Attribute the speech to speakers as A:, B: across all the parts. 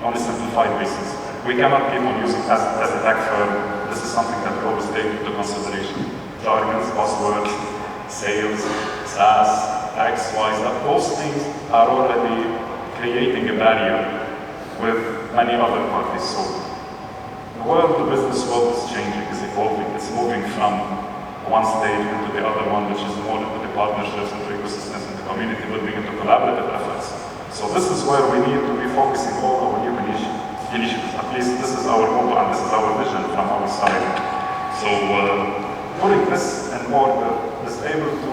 A: on a simplified basis. We cannot keep on using as a tech firm. This is something that we always take into consideration. Jargons, buzzwords, sales, SaaS, X, Y, Z, those things are already creating a barrier with many other parties. So the business world is changing, is evolving, it's moving from one stage into the other one, which is more into the partnerships, into ecosystems, into community building, into collaborative efforts. So this is where we need to be focusing all our new initiatives. At least this is our motto and this is our vision from our side. So putting this in order is able to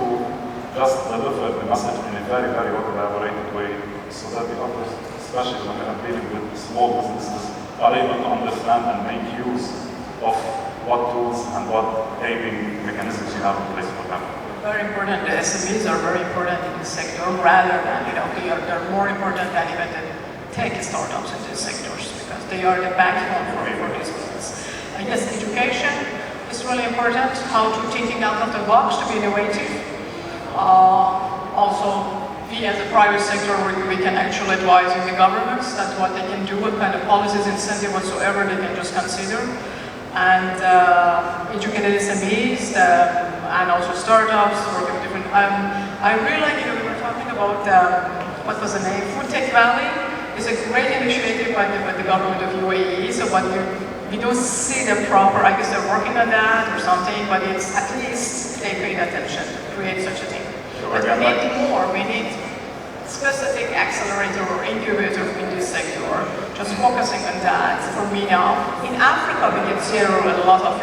A: just deliver the message in a very, very well-elaborated way so that the others, especially when they are dealing with small businesses, are able to understand and make use of what tools and what aiding mechanisms you have in place for them.
B: Very important. The SMEs are very important in this sector, rather than, they're more important than even the tech startups in these sectors, because they are the backbone for this business. I guess education is really important, how to thinking out of the box to be innovative. Also, we as a private sector, we can actually advise in the governments that's what they can do, what kind of policies, incentive whatsoever they can just consider. And educated SMEs and also startups working with different. I really like, we were talking about what was the name? Foodtech Valley is a great initiative by the government of UAE. So, but we don't see the proper. I guess they're working on that or something. But it's at least they paid attention to create such a thing. But we need more. We need specific accelerator or incubator in this sector. Just focusing on that. For me now, in Africa we get a lot of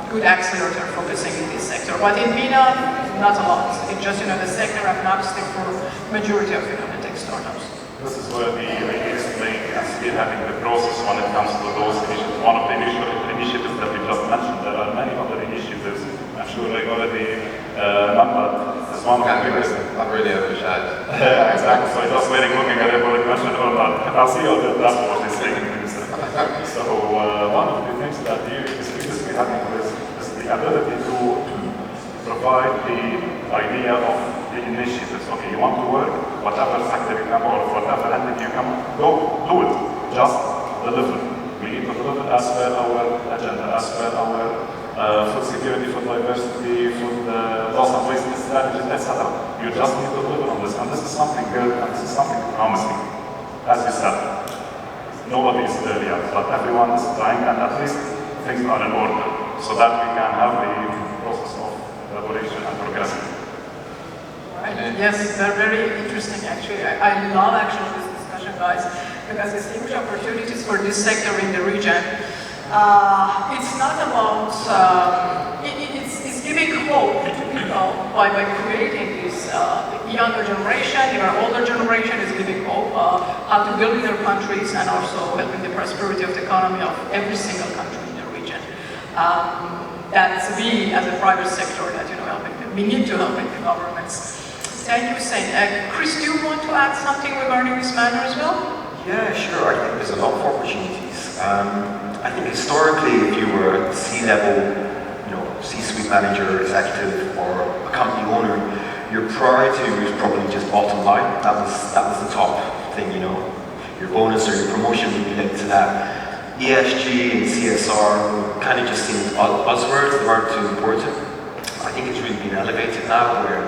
B: good accelerator focusing in this sector. But in MENA, not a lot. It's just the sector agnostic for majority of the tech startups.
A: This is where the idea is playing and spearheading the process when it comes to those initiatives. One of the initiatives that we just mentioned. There are many other initiatives. I'm sure I already remember. It's one of the biggest.
C: I'm really overshadowed.
A: Yeah, exactly. So I'm just waiting, looking at it, whether you mentioned or not. I'll see all the dashboard is taking this. So one of the things that the DIFC is having is the ability to provide the idea of the initiatives. Okay, you want to work, whatever sector you come or whatever entity you come, go do it. Just deliver. We need to deliver as per our agenda, as per our food security, food diversity, food loss and waste strategies, etc. You just need to deliver on this, and this is something good, and this is something promising. As you said, nobody is there yet, but everyone is trying, and at least things are in order, so that we can have the process of elaboration and progressing.
B: Right. Yes, they're very interesting actually. I love actually this discussion, guys, because it's huge opportunities for this sector in the region. It's not about, it's giving hope to people by creating this younger generation, even older generation is giving hope how to build their countries and also helping the prosperity of the economy of every single country in the region. That's we as a private sector that helping them. We need to help the governments. Thank you, Saint. Chris, do you want to add something regarding this matter as well?
D: Yeah, sure. I think there's a lot of opportunities. I think historically, if you were a C-level, C-suite manager, executive, or a company owner, your priority was probably just bottom line. That was the top thing, Your bonus or your promotion would be linked to that. ESG and CSR kind of just seemed buzzwords. They weren't too important. I think it's really been elevated now, where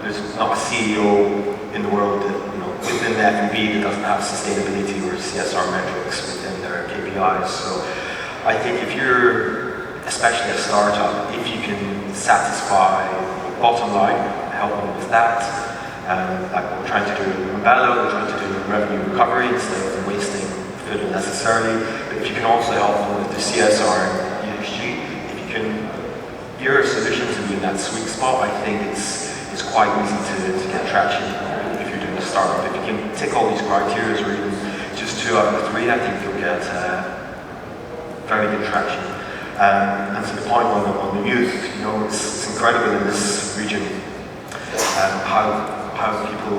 D: there's not a CEO in the world that, within the F&B that doesn't have sustainability or CSR metrics within their KPIs. So I think if you're, especially a startup, if you can satisfy bottom line, help them with that, like we're trying to do in Bello, we're trying to do revenue recovery instead of wasting food unnecessarily. But if you can also help them with the CSR and ESG, if you can, your solution to be in that sweet spot, I think it's quite easy to get traction if you're doing a startup. If you can tick all these criteria, or even just 2 out of 3, I think you'll get very good traction. And to the point on the youth, it's incredible in this region how people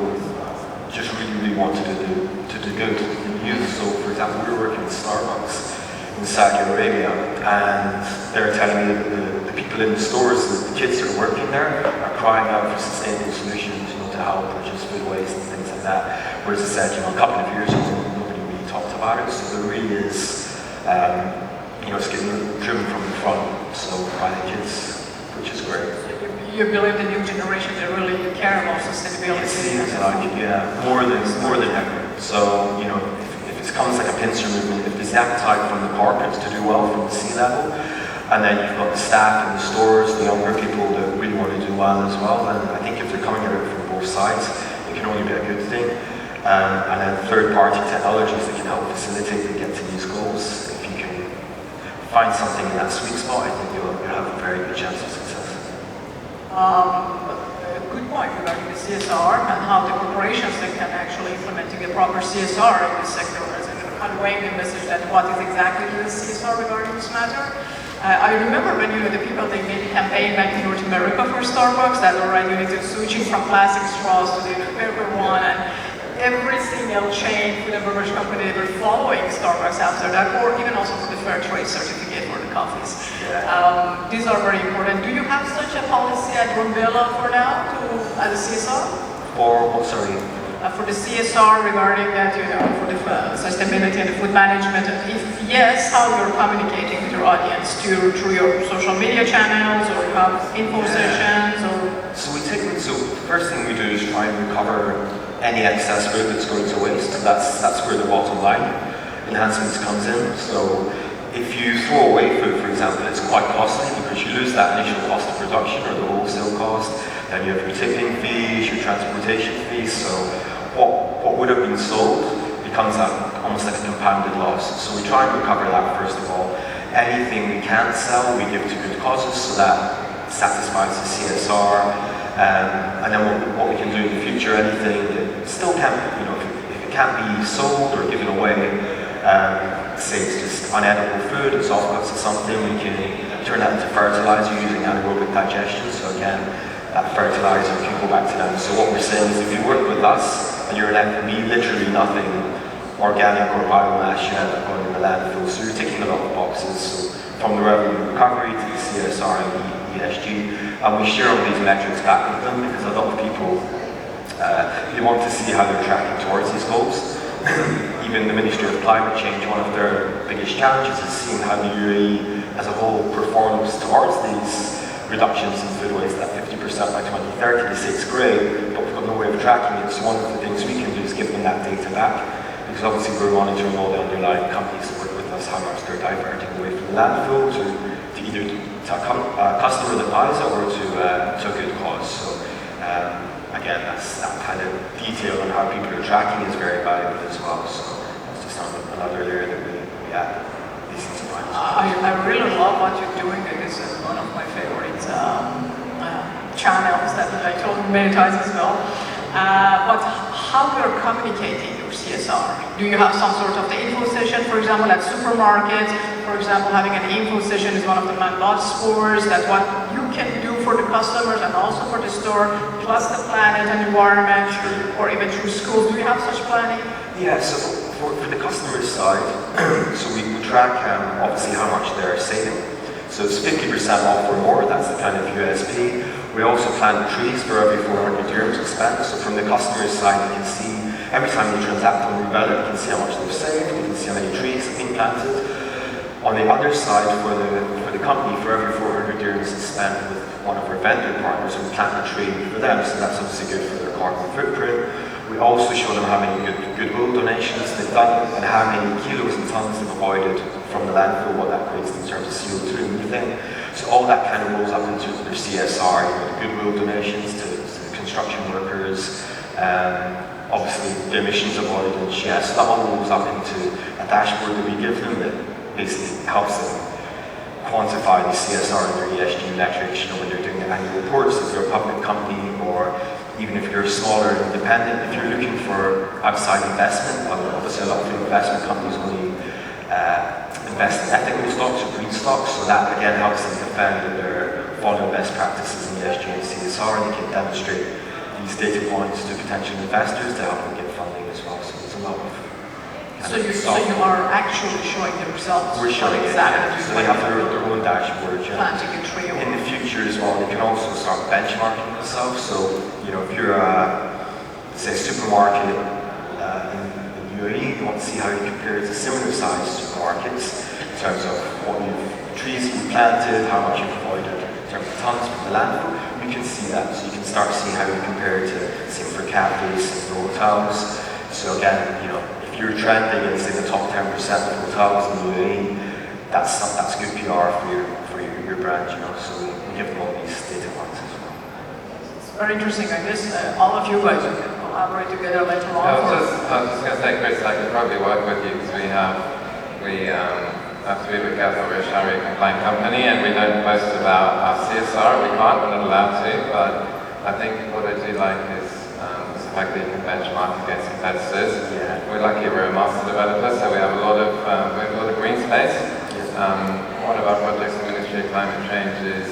D: just really want to do good in youth. So, for example, we were working with Starbucks in Saudi Arabia, and they're telling me that the people in the stores, the kids that are working there, are crying out for sustainable solutions, to help reduce food waste and things like that. Whereas I said, a couple of years ago, nobody really talked about about it. So there really is, it's getting driven from the front. So I think which is great.
B: You're building the new generation that really care about sustainability.
D: It seems like, more than ever. So, if it comes like a pincer movement, if there's the appetite from the corporates to do well from the C-level, and then you've got the staff in the stores, the younger people that really want to do well as well, and I think if they're coming at it from both sides, it can only be a good thing. And then third-party technologies that can help facilitate and get to these goals. If you can find something in that sweet spot, I think you'll have a very good chance of success.
B: A good point regarding the CSR and how the corporations that can actually implementing the proper CSR in this sector, as in conveying the message that what is exactly the CSR regarding this matter. I remember when the people they made a campaign back in North America for Starbucks that already switching from plastic straws to the paper one, and every single chain food and beverage company they were following Starbucks after that, or even also for the fair trade certificate for the coffees. These are very important. Do you have such a policy at Rondella for now, as a CSR?
D: For what, sorry?
B: For the CSR regarding that, for the sustainability and the food management. If yes, how you're communicating with your audience? Through your social media channels, or you have info sessions, or?
D: So the first thing we do is try and recover any excess food that's going to waste. That's where the bottom line enhancements comes in. So if you throw away food, for example, it's quite costly because you lose that initial cost of production or the wholesale cost. Then you have your tipping fees, your transportation fees. So what would have been sold becomes almost like a compounded loss. So we try and recover that first of all. Anything we can't sell, we give to good causes, so that satisfies the CSR. And then what we can do in the future, anything that still can't, if it can't be sold or given away, say it's just unedible food, it's offcuts of something, we can turn that into fertilizer using anaerobic digestion. So again, that fertilizer can go back to them. So what we're saying is if you work with us and you're an FME, literally nothing organic or biomass, you end up going in the landfill. So you're ticking a lot of boxes. So from the revenue recovery to the CSR and the ESG, and we share all these metrics back with them because a lot of people they want to see how they're tracking towards these goals. Even the Ministry of Climate Change, one of their biggest challenges is seeing how the UAE as a whole performs towards these reductions in food waste, that 50% by 2030. They say it's great, but we've got no way of tracking it. So one of the things we can do is give them that data back, because obviously we're monitoring all the underlying companies that work with us, how much they're diverting away from the landfill to either to a customer that buys it or to a good cause. So again, that kind of detail on how people are tracking is very valuable as well. So that's just another layer that we add.
B: I really love what you're doing. This is one of my favorite channels that I told you many times as well. But how you're communicating your CSR? Do you have some sort of the info session, for example, at supermarkets? For example, having an info session is one of the man-bought scores. That's what you can do for the customers and also for the store, plus the planet and environment, or even through schools. Do you have such planning?
D: Yeah, so for the customer side, so we track obviously how much they're saving. So it's 50% off or more, that's the kind of USP. We also plant trees for every 400 dirhams spent. So from the customer's side, you can see every time they transact on Rubella, you can see how much they've saved, you can see how many trees have been planted. On the other side, for the company, for every 400 dirhams spent with one of our vendor partners, we plant a tree for them, so that's obviously good for their carbon footprint. We also show them how many goodwill donations they've done and how many kilos and tons they've avoided from the landfill, what that creates in terms of CO2 and methane. So all that kind of rolls up into their CSR, the goodwill donations to the construction workers, obviously the emissions avoidance, so that all rolls up into a dashboard that we give them that basically helps them quantify the CSR and their ESG metrics, when they're doing their annual reports, if they're a public company, or even if you're a smaller independent, if you're looking for outside investment, obviously a lot of investment companies only invest in ethical stocks or green stocks, so that again helps them defend that they're following best practices in ESG and CSR, and they can demonstrate these data points to potential investors to help them get funding as well. So there's a lot of
B: So you are actually showing the results.
D: We're showing exactly. So they have their own dashboard.
B: Planting a tree.
D: In the future as well, they can also start benchmarking themselves. So if you're a, say, supermarket in the UAE, you want to see how you compare it to similar sized markets in terms of what trees you planted, how much you've avoided in terms of tons from the landfill. You can see that, so you can start to see how you compare it to, same for cafes and hotels. So again, if you're trending in say the top 10% of hotels in the UAE, that's good PR for your brand, So we give them all these data points as well.
B: It's very interesting. I guess all of you guys can collaborate together later on.
C: I was just going to say, Chris, I could probably work with you because we have to be a bit careful. We're a Sharia compliant company and we don't boast about our CSR. We can't, we're not allowed to, but I think what I do like is the fact that you can benchmark against competitors.
D: Yeah.
C: We're lucky we're a master developer, so we have a lot of green space. One of our projects in the Ministry of Climate Change is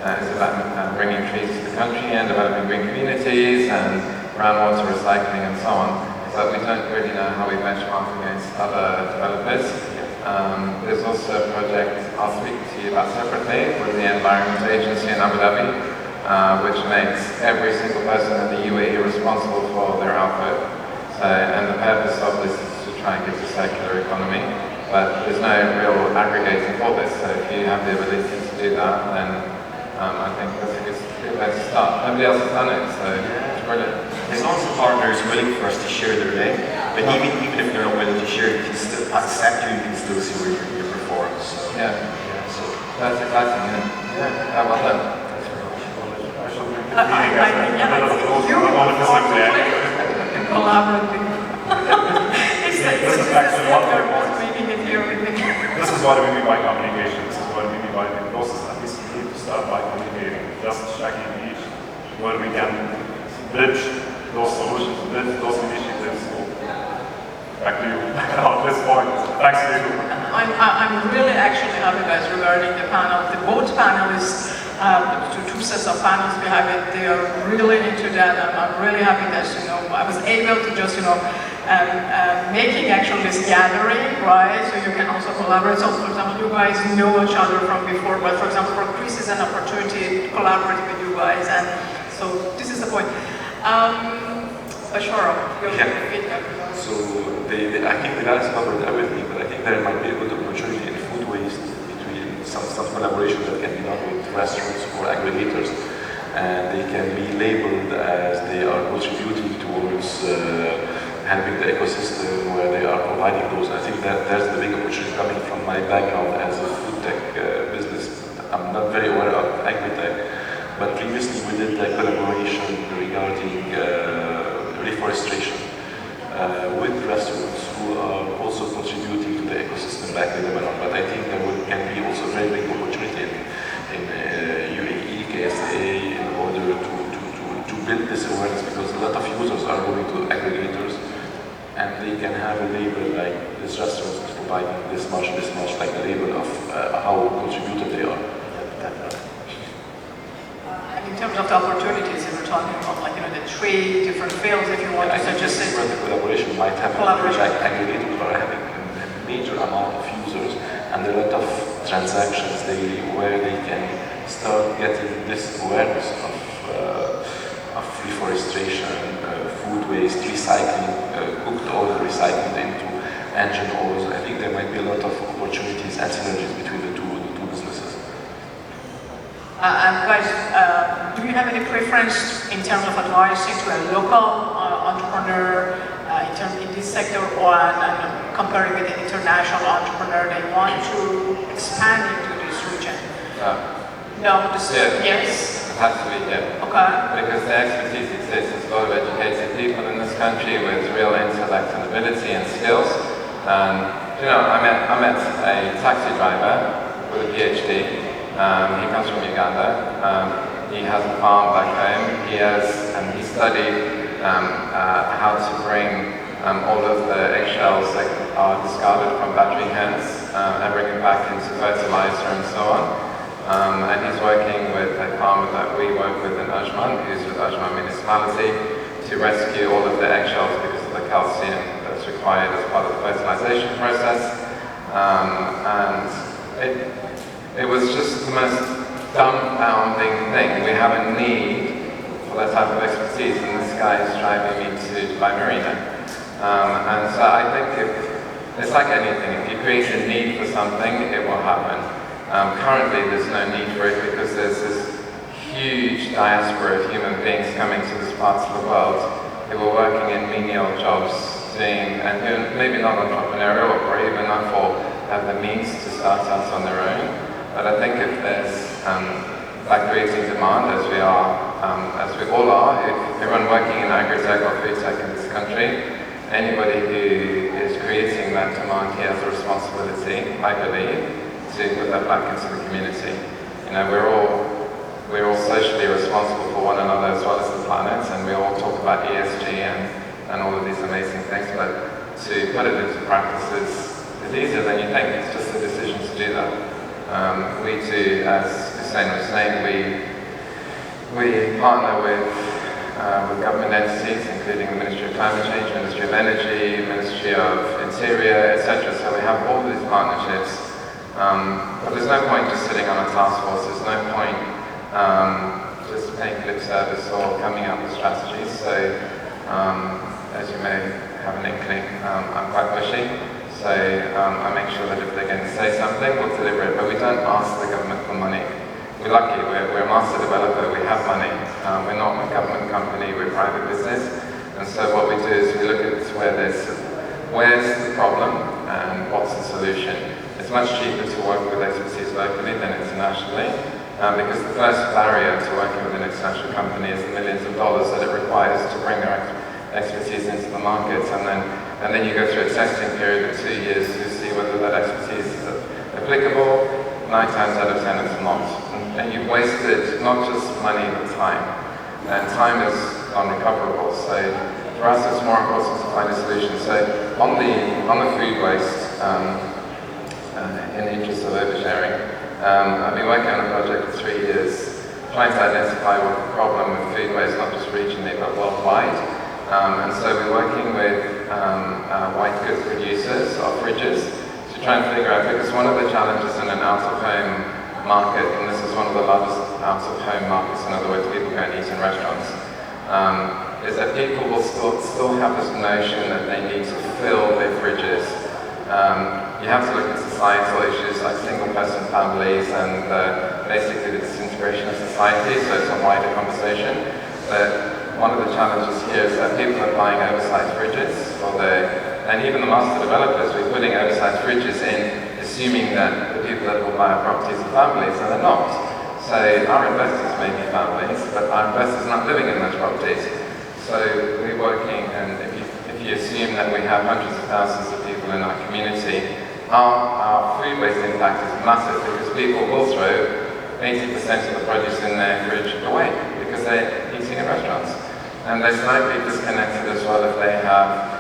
C: about bringing trees to the country and developing green communities and groundwater recycling and so on. But we don't really know how we benchmark against other developers. There's also a project I'll speak to you about separately with the Environment Agency in Abu Dhabi, which makes every single person in the UAE responsible for their output. And the purpose of this is to try and get to circular economy. But there's no real aggregating for this, so if you have the ability to do that, then I think that's a good way to start. Nobody else has done it, so it's brilliant.
D: There's lots of partners willing for us to share their day, but even if they're not willing to share, you can still, as a sector, you can still see where you perform. So,
C: So that's exciting, well done.
B: Collaborate.
A: This is what we mean by communication. This is what we mean by the process. At least we need to start by communicating, just checking each where we can bridge those solutions, bridge those initiatives. So, back to you at this point. Thanks to you.
B: I'm really actually happy, guys, regarding the panel. The both panelists, two sets of panels we have it. They are really into that. I'm really happy that I was able to just making actually this gathering, right? So you can also collaborate. So for example, you guys know each other from before, but for example, for Chris is an opportunity to collaborate with you guys, and so this is the point. Ashara, your feedback.
E: So I think the guys covered everything, but I think there might be a good opportunity in food waste between some collaboration that can be done with restaurants or aggregators, and they can be labeled as they are contributing towards helping the ecosystem where they are providing those. I think that there's the big opportunity coming from my background as a food tech business. I'm not very aware of Agritech, but previously we did a collaboration regarding reforestation with restaurants who are also contributing to the ecosystem back in Lebanon. But I think there can be also a very big opportunity in UAE, KSA, in order to build this awareness, because a lot of users are going to aggregators and they can have a label like this restaurant is providing this much, like a label of how contributed they are.
B: In terms of the opportunities, if we're talking about the 3 different fields, if you want to suggest it.
E: Where the collaboration might happen, like aggregators are having a major amount of users and a lot of transactions daily where they can start getting this awareness of reforestation, food waste, recycling, cooked oil recycled into engine oils. I think there might be a lot of opportunities and synergies between the two businesses.
B: Guys, do you have any preference in terms of advising to a local entrepreneur in this sector, or comparing with an international entrepreneur they want to expand into this region? No, yes.
C: It has to be,
B: Okay.
C: Because the expertise exists. There's a lot of educated people in this country with real intellect and ability and skills. And I met a taxi driver with a PhD. He comes from Uganda. He has a farm back home. He studied how to bring all of the eggshells that are discarded from battery cans and bring it back into fertilizer and so on. And he's working with a farmer that we work with in Ajman, who's with Ajman municipality, to rescue all of the eggshells because of the calcium that's required as part of the fertilization process. And it was just the most dumbfounding thing. We have a need for that type of expertise, and this guy is driving me to Dubai Marina. And so I think it's like anything, if you create a need for something, it will happen. Currently there's no need for it because there's this huge diaspora of human beings coming to these parts of the world who are working in menial jobs, and who are maybe not entrepreneurial or brave enough or have the means to start out on their own. But I think if there's, by creating demand, as we all are, everyone working in Agritech or Foodtech in this country, anybody who is creating that demand here has a responsibility, I believe, to put that back into the community. You know, we're all socially responsible for one another as well as the planet, and we all talk about ESG and all of these amazing things, but to put it into practice is easier than you think. It's just a decision to do that. We do, as Hussein was saying, we partner with government entities, including the Ministry of Climate Change, Ministry of Energy, Ministry of Interior, etc. So we have all these partnerships. But there's no point just sitting on a task force. There's no point just paying lip service or coming up with strategies. So, as you may have an inkling, I'm quite pushy. So I make sure that if they're going to say something, we'll deliver it. But we don't ask the government for money. We're lucky. We're a master developer. We have money. We're not a government company. We're a private business. And so what we do is we look at where's the problem and what's the solution. It's much cheaper to work with expertise locally than internationally, because the first barrier to working with an international company is the millions of dollars that it requires to bring their expertise into the market, and then you go through a testing period of 2 years to see whether that expertise is applicable. 9 times out of 10 it's not, and you've wasted not just money but time, and time is unrecoverable. So for us it's more important to find a solution. So on the food waste, in the interest of oversharing, I've been working on a project for 3 years, trying to identify what the problem with food waste, not just regionally but worldwide. And so we're working with white goods producers of fridges to try and figure out, because one of the challenges in an out-of-home market, and this is one of the largest out-of-home markets, in other words, people go and eat in restaurants, is that people will still have this notion that they need to fill their fridges. You have to look at societal issues like single-person families and basically the disintegration of society, so it's a wider conversation. But one of the challenges here is that people are buying oversized fridges, and even the master developers, we're putting oversized fridges in, assuming that the people that will buy our properties are families, and they're not. So our investors may be families, but our investors are not living in those properties. So we're working, and if you assume that we have hundreds of thousands of people in our community, our food waste impact is massive, because people will throw 80% of the produce in their fridge away because they're eating in restaurants. And they're slightly disconnected as well if they have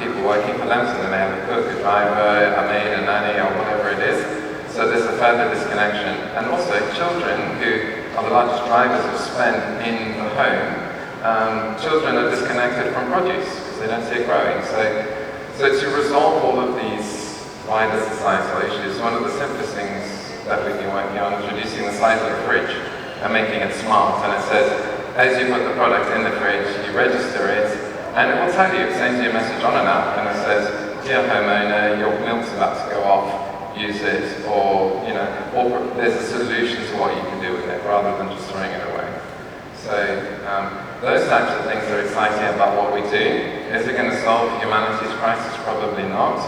C: people working for them, so they may have a cook, a driver, a maid, a nanny, or whatever it is. So there's a further disconnection. And also children, who are the largest drivers of spend in the home, children are disconnected from produce because they don't see it growing. So to resolve all of these wider societal issues, one of the simplest things that we've been working on is reducing the size of the fridge and making it smart. And it says, as you put the product in the fridge, you register it, and it will tell you, it sends you a message on an app, and it says, dear homeowner, your milk's about to go off, use it, or there's a solution to what you can do with it, rather than just throwing it away. So those types of things are exciting about what we do. Is it going to solve humanity's crisis? Probably not.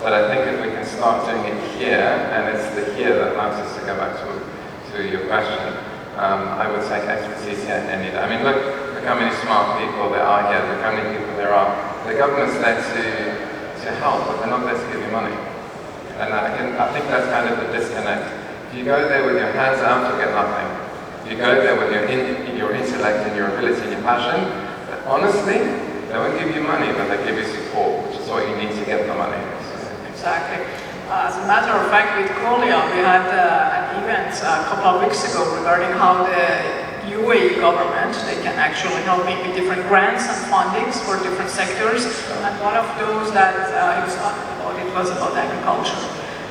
C: But I think if we can start doing it here, and it's the here that allows us to go back to your question, I would take expertise here any day. I mean, look how many smart people there are here, look how many people there are. The government's there to help, but they're not there to give you money. And I think that's kind of the disconnect. If you go there with your hands out, you'll get nothing. If you go there with your intellect and your ability and your passion, but honestly, they won't give you money, but they give you support, which is what you need to get the money.
B: Exactly. As a matter of fact, with Kolia, we had an event a couple of weeks ago regarding how the UAE government, they can actually help me with different grants and fundings for different sectors. And one of those that he was talking about, it was about agriculture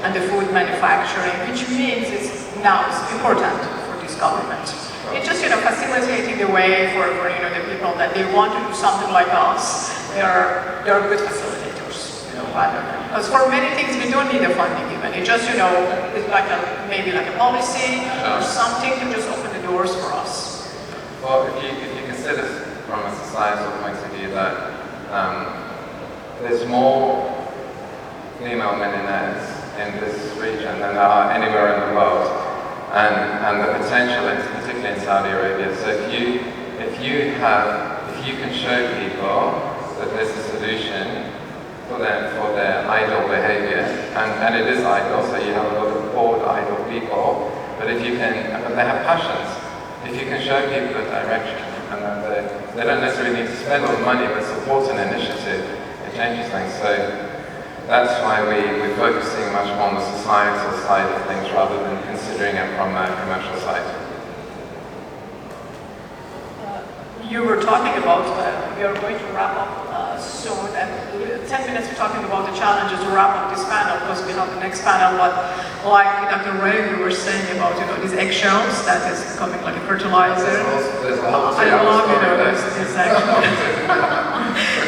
B: and the food manufacturing, which means it's important for this government. It's just facilitating the way for the people that they want to do something like us. They are good facilitators, rather than, because for many things we don't need a funding even. It just, it's like maybe like a policy or something to just open the doors for us.
C: Well, if you consider from a societal point of view that there's more female millionaires in this region than there are anywhere in the world, and the potential is particularly in Saudi Arabia. So if you can show people that there's a solution for their idle behavior, and it is idle, so you have a lot of bored idle people, but they have passions. If you can show people a direction, and that they don't necessarily need to spend all the money, but support an initiative, it changes things. So that's why we're focusing much more on the societal side of things rather than considering it from a commercial side.
B: You were talking about, we are going to wrap up soon, and 10 minutes we're talking about the challenges to wrap up this panel, because we have the next panel, but like Dr. Ray, we were saying about, these eggshells, that is becoming like a fertilizer. I love, this actually.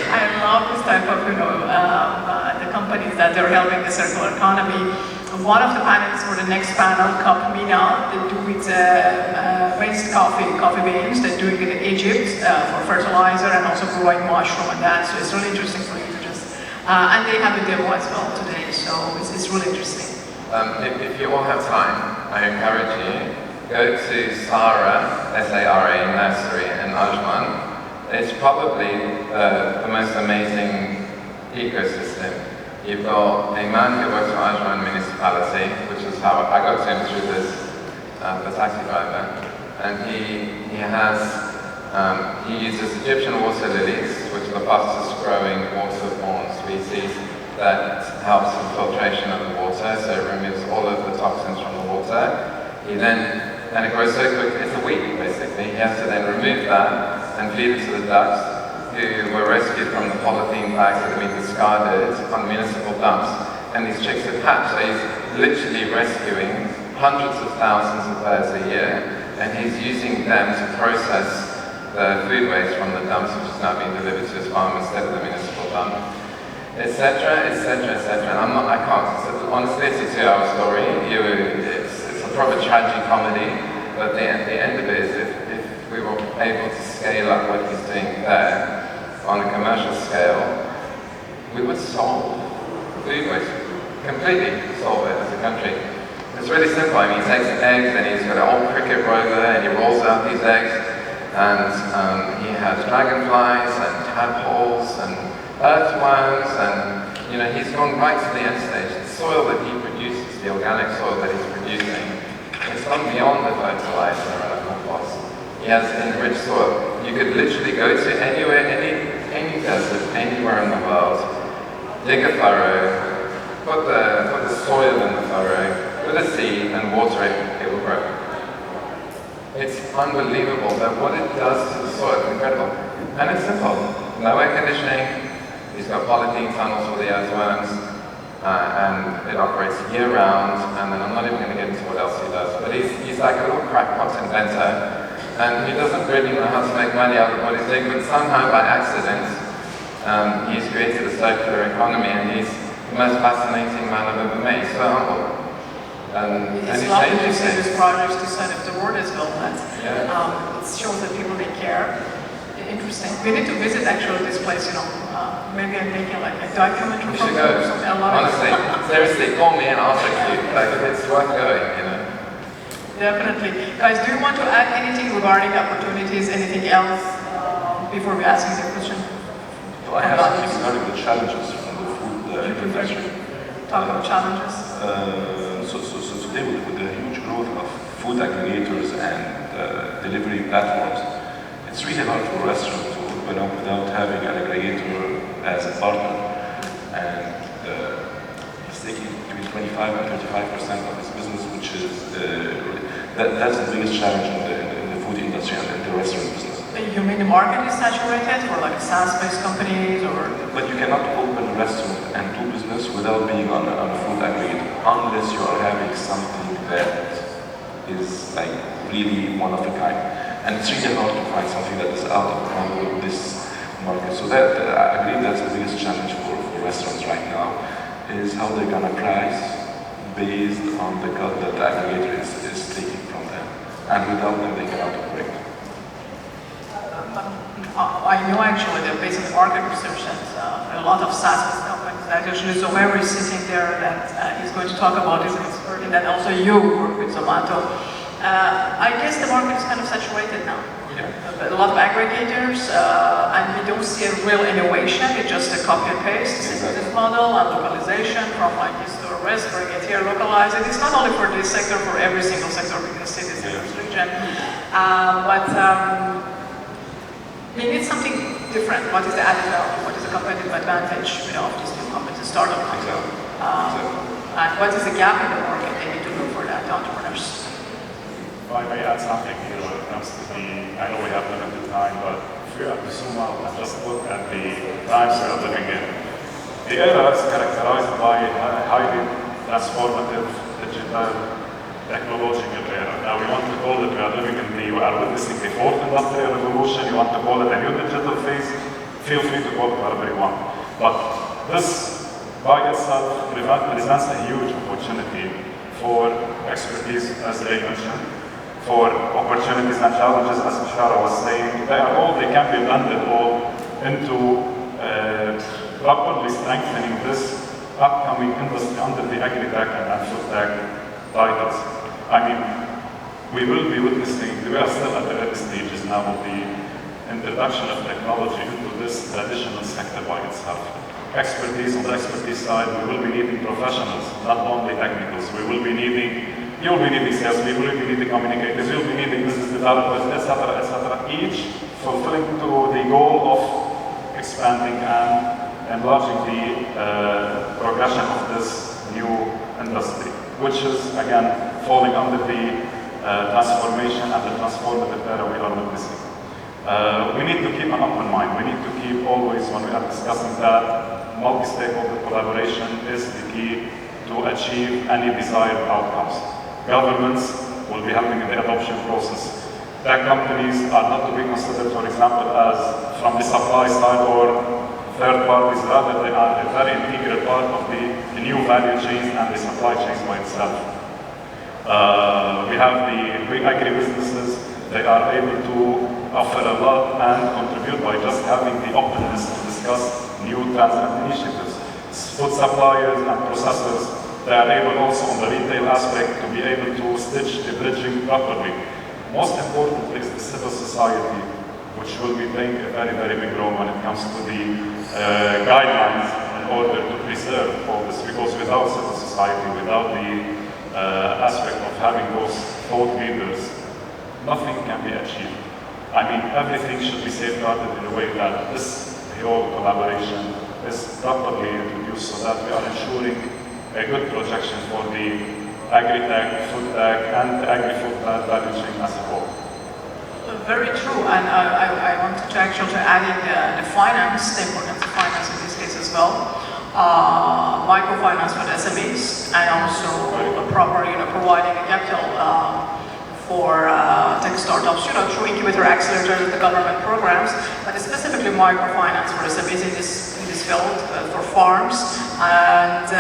B: I love this type of, the companies that they're helping the circular economy. One of the panelists for the next panel, Cup Mina, they do it raised coffee beans. They're doing it in Egypt for fertilizer and also growing mushroom and that. So it's really interesting for you to just, and they have a demo as well today. So it's really interesting.
C: If you all have time, I encourage you, go to Sara, S-A-R-A nursery in Ajman. It's probably the most amazing ecosystem. You've got a man who works for Ajman municipality, which is how I got to him through this, the taxi driver, and he uses Egyptian water lilies, which are the fastest growing waterborne species that helps with filtration of the water, so it removes all of the toxins from the water. And it grows so quickly, it's a weed basically. He has to then remove that and feed it to the ducks, who were rescued from the polythene bags that have been discarded on municipal dumps. And these chicks have hatched, so he's literally rescuing hundreds of thousands of birds a year, and he's using them to process the food waste from the dumps, which is now being delivered to his farm instead of the municipal dump, etc., etc., etc. And I can't, honestly, it's a 2-hour story. It's a proper tragic comedy, but the end of it is if we were able to scale up what he's doing there on a commercial scale, we would solve food waste, completely solve it as a country. It's really simple. I mean, he takes eggs and he's got an old cricket roller and he rolls out these eggs, and he has dragonflies and tadpoles and earthworms, and he's gone right to the end stage. The soil that he produces, the organic soil that he's producing, it's gone beyond the fertilizer and a compost. He has enriched soil. You could literally go to anywhere, any desert, anywhere in the world, dig a furrow, put the soil in the furrow, put a seed and water it, it will grow. It's unbelievable that what it does to the soil is incredible. And it's simple. No air conditioning. He's got polythene tunnels for the earthworms, and it operates year-round. And then I'm not even going to get into what else he does, but he's like a little crackpot inventor. And he doesn't really know how to make money out of what he's doing, but somehow by accident, he's created a circular economy, and he's the most fascinating man I've ever met. He's so humble.
B: It's lovely to see this project to side of the world as well. That it shows that people they care. Interesting. We need to visit actually this place. Maybe I'm making like a documentary.
C: We should go. Honestly, seriously, call me and I'll take you. Like it's worth going.
B: Definitely. Guys, do you want to add anything regarding opportunities, anything else, before we ask you the question?
E: Well, I have something regarding the challenges from the food industry.
B: Talk about challenges.
E: So today with the huge growth of food aggregators and delivery platforms, it's really hard for a restaurant to open up without having an aggregator as a partner. And he's taking between 25 and 35% of his business, which is that's the biggest challenge in the food industry and in the restaurant business.
B: You mean the market is saturated for like SaaS-based companies, or?
E: But you cannot open a restaurant and do business without being on a food aggregator, unless you are having something that is like really one of a kind. And it's really hard to find something that is out of this market. So that I believe that's the biggest challenge for restaurants right now, is how they're gonna price based on the cut that the aggregator is taking from them. And without them, they cannot operate.
B: I know actually that based on the market research that a lot of SaaS companies, that actually Zohair is sitting there that is going to talk about this expert, and then also you work with Zomato. I guess the market is kind of saturated now.
E: Yeah.
B: A lot of aggregators, and we don't see a real innovation. It's just a copy and paste business model and localization from like east to west, bring it here, localize it. It's not only for this sector, for every single sector we can see this in this region. But we need something different. What is the added value? What is the competitive advantage, of these new companies, startup companies? And what is the gap in the market they need to look for that entrepreneurs?
A: If I may add something here when it comes to I know we have limited time, but if we have to zoom out and just look at the times we are living in, the era is characterized by highly transformative digital technological era. Now we want to call it, we are witnessing the fourth industrial revolution, you want to call it a new digital phase, feel free to call it whatever you want. But this by itself presents a huge opportunity for expertise, as they mentioned, for opportunities and challenges, as Shara was saying. They can be blended all into properly strengthening this upcoming industry under the Agritech and Foodtech titles. I mean, we will be witnessing, we are still at the early stages now of the introduction of technology into this traditional sector by itself. Expertise, on the expertise side, we will be needing professionals, not only technicals. You will be needing sales, we will be needing communicators, you will be needing business developers, etc., etc., each fulfilling to the goal of expanding and enlarging the progression of this new industry, which is, again, falling under the transformation and the transformative era we are witnessing. We need to keep an open mind. We need to keep always, when we are discussing that, multi-stakeholder collaboration is the key to achieve any desired outcomes. Governments will be helping in the adoption process. Tech companies are not to be considered, for example, as from the supply side or third parties, rather they are a very integral part of the new value chains and the supply chains by itself. We have the big agribusinesses. They are able to offer a lot and contribute by just having the openness to discuss new trends and initiatives. Food suppliers and processors, they are able also on the retail aspect to be able to stitch the bridging properly. Most importantly is the civil society, which will be playing a very, very big role when it comes to the guidelines in order to preserve all this, because without civil society, without the aspect of having those thought leaders, nothing can be achieved. I mean, everything should be safeguarded in a way that this whole collaboration is properly introduced so that we are ensuring a good projection for the Agritech, Foodtech, and the Agri-Food value chain as a whole.
B: Very true, and I wanted to actually add in the finance, the importance of finance in this case as well. Microfinance for the SMEs, and also providing a capital for tech startups, through incubator accelerators, the government programs, but specifically microfinance for SMEs in this field for farms, and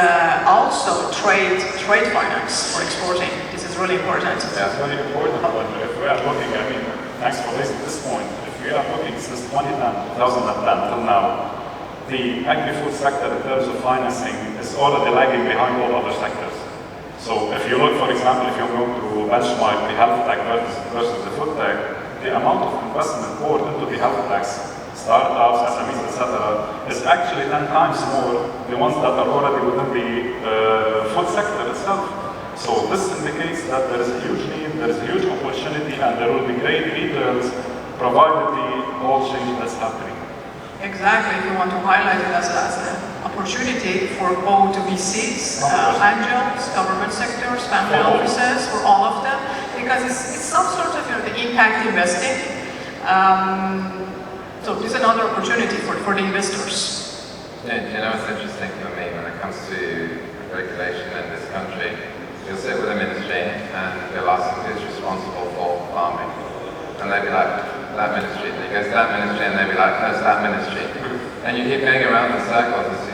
B: also trade finance for exporting. This is really important.
A: Yeah, it's very important. But if we are looking, I mean, thanks for raising this point. If we are looking since 2010 till now, the agri-food sector in terms of financing is already lagging behind all other sectors. So if you look, for example, if you're going to benchmark the health tech versus the food tech, the amount of investment poured into the health techs, startups, SMEs, etc., is actually 10 times more the ones that are already within the food sector itself. So this indicates that there is a huge need, there is a huge opportunity, and there will be great returns provided the whole change that's happening.
B: Exactly, if you want to highlight it as an opportunity for both VCs, angels, government sectors, family offices, for all of them, because it's some sort of the impact investing. So this is another opportunity for the investors.
C: Yeah, it's interesting for me when it comes to regulation in this country. You'll sit with a ministry and they'll ask them who's responsible for farming. And they'll be like, that ministry. And he goes it's that ministry, and they'll be like, no, it's that ministry. And you keep going around in circles. It's